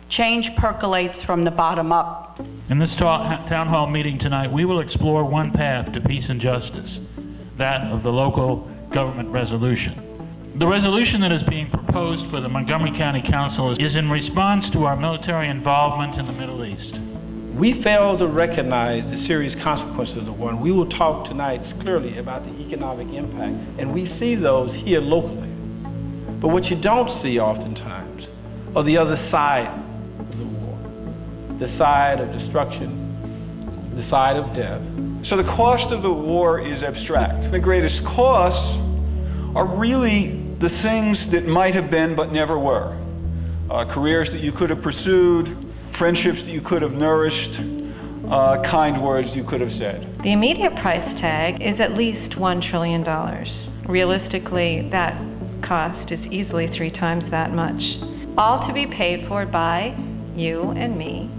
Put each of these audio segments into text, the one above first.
Change percolates from the bottom up. In this town hall meeting tonight, we will explore one path to peace and justice, that of the local government resolution. The resolution that is being proposed for the Montgomery County Council is in response to our military involvement in the Middle East. We fail to recognize the serious consequences of the war. We will talk tonight clearly about the economic impact, and we see those here locally. But what you don't see oftentimes are the other side of the war, the side of destruction, the side of death. So the cost of the war is abstract. The greatest costs are really the things that might have been but never were. Careers that you could have pursued, friendships that you could have nourished, kind words you could have said. The immediate price tag is at least $1 trillion. Realistically, that cost is easily 3 times that much. All to be paid for by you and me,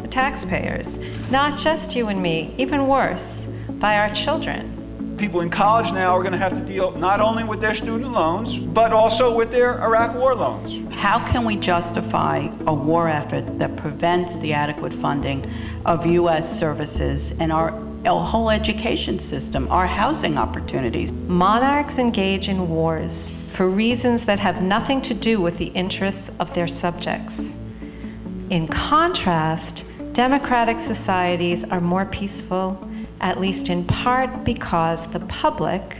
the taxpayers. Not just you and me, even worse, by our children. People in college now are going to have to deal not only with their student loans, but also with their Iraq war loans. How can we justify a war effort that prevents the adequate funding of U.S. services and our whole education system, our housing opportunities? Monarchs engage in wars for reasons that have nothing to do with the interests of their subjects. In contrast, democratic societies are more peaceful, at least in part because the public,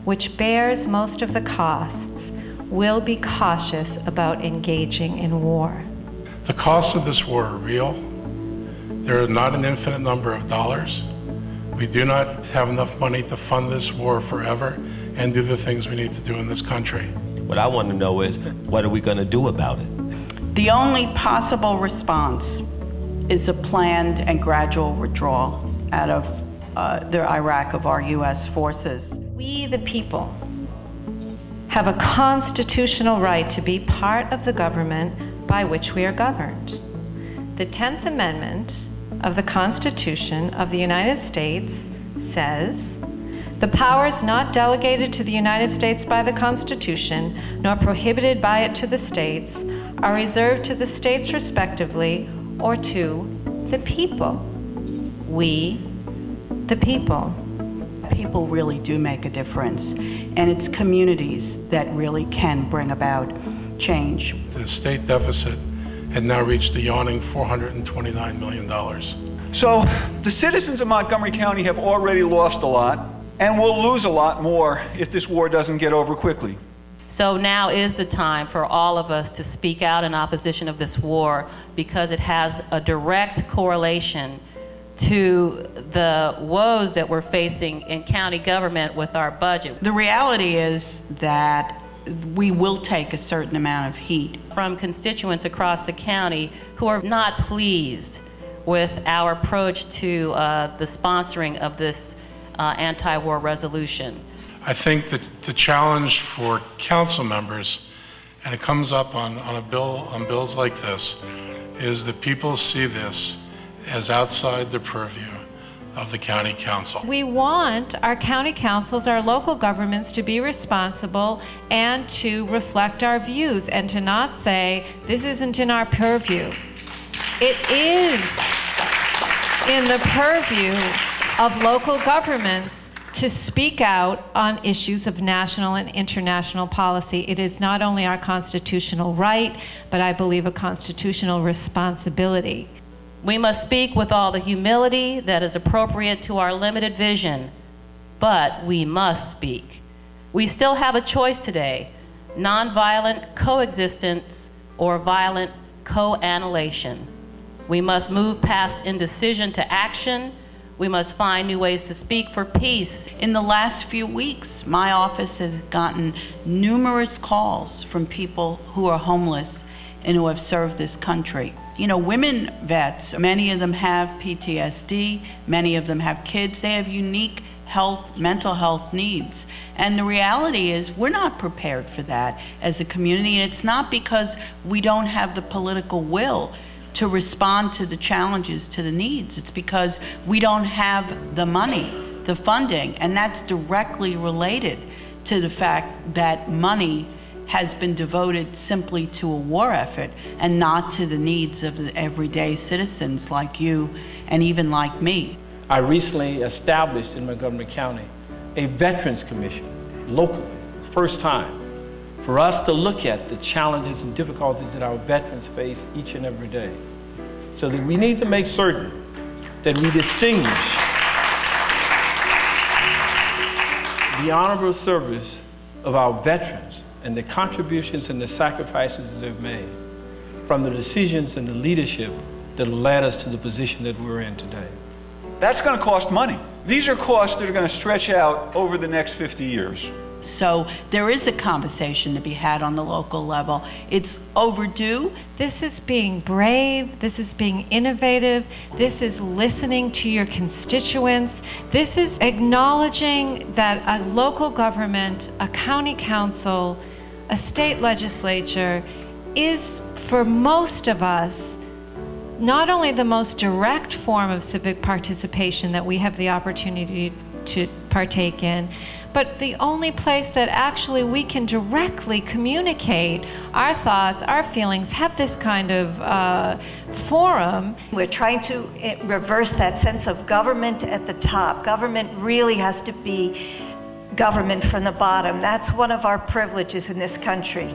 which bears most of the costs, will be cautious about engaging in war. The costs of this war are real. There are not an infinite number of dollars. We do not have enough money to fund this war forever and do the things we need to do in this country. What I want to know is, what are we going to do about it? The only possible response is a planned and gradual withdrawal out of the Iraq of our U.S. forces. We, the people, have a constitutional right to be part of the government by which we are governed. The 10th Amendment of the Constitution of the United States says, "The powers not delegated to the United States by the Constitution, nor prohibited by it to the states, are reserved to the states respectively, or to the people." We, the people. People really do make a difference, and it's communities that really can bring about change. The state deficit had now reached a yawning $429 million. So the citizens of Montgomery County have already lost a lot, and will lose a lot more if this war doesn't get over quickly. So now is the time for all of us to speak out in opposition of this war, because it has a direct correlation to the woes that we're facing in county government with our budget. The reality is that we will take a certain amount of heat from constituents across the county who are not pleased with our approach to the sponsoring of this anti-war resolution. I think that the challenge for council members, and it comes up on bills like this, is that people see this as outside the purview of the county council. We want our county councils, our local governments, to be responsible and to reflect our views, and to not say, this isn't in our purview. It is in the purview of local governments to speak out on issues of national and international policy. It is not only our constitutional right, but I believe a constitutional responsibility. We must speak with all the humility that is appropriate to our limited vision, but we must speak. We still have a choice today: nonviolent coexistence or violent co-annihilation. We must move past indecision to action. We must find new ways to speak for peace. In the last few weeks, my office has gotten numerous calls from people who are homeless and who have served this country. You know, women vets, many of them have PTSD, many of them have kids, they have unique health, mental health needs. And the reality is we're not prepared for that as a community, and it's not because we don't have the political will to respond to the challenges, to the needs. It's because we don't have the money, the funding, and that's directly related to the fact that money has been devoted simply to a war effort and not to the needs of the everyday citizens like you and even like me. I recently established in Montgomery County a Veterans Commission locally, first time, for us to look at the challenges and difficulties that our veterans face each and every day. So that we need to make certain that we distinguish the honorable service of our veterans and the contributions and the sacrifices that they've made from the decisions and the leadership that led us to the position that we're in today. That's going to cost money. These are costs that are going to stretch out over the next 50 years. So there is a conversation to be had on the local level. It's overdue. This is being brave, this is being innovative, this is listening to your constituents, this is acknowledging that a local government, a county council, a state legislature is, for most of us, not only the most direct form of civic participation that we have the opportunity to partake in, but the only place that actually we can directly communicate our thoughts, our feelings, have this kind of forum. We're trying to reverse that sense of government at the top. Government really has to be government from the bottom. That's one of our privileges in this country.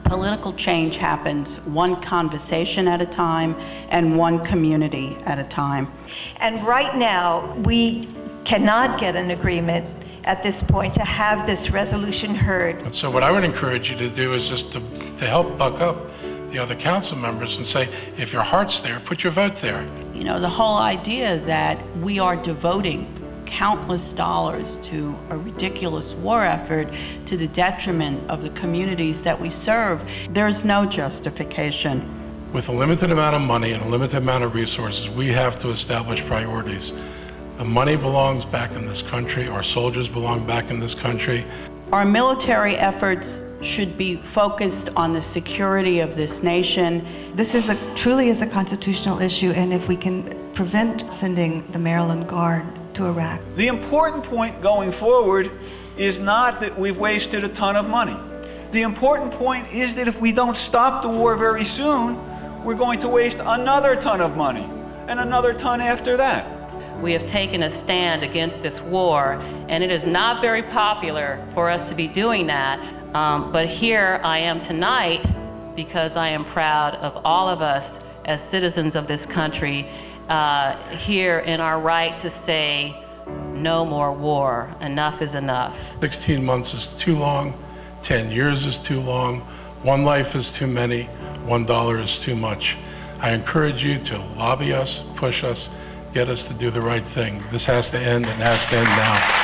Political change happens one conversation at a time and one community at a time. And right now, we cannot get an agreement at this point to have this resolution heard. So what I would encourage you to do is just to help buck up the other council members and say, if your heart's there, put your vote there. You know, the whole idea that we are devoting countless dollars to a ridiculous war effort to the detriment of the communities that we serve, there's no justification. With a limited amount of money and a limited amount of resources, we have to establish priorities. The money belongs back in this country. Our soldiers belong back in this country. Our military efforts should be focused on the security of this nation. This is truly is a constitutional issue, and if we can prevent sending the Maryland Guard to Iraq. The important point going forward is not that we've wasted a ton of money. The important point is that if we don't stop the war very soon, we're going to waste another ton of money and another ton after that. We have taken a stand against this war, and it is not very popular for us to be doing that. But here I am tonight because I am proud of all of us as citizens of this country here in our right to say no more war. Enough is enough. 16 months is too long, 10 years is too long, one life is too many, $1 is too much. I encourage you to lobby us, push us, get us to do the right thing. This has to end, and has to end now.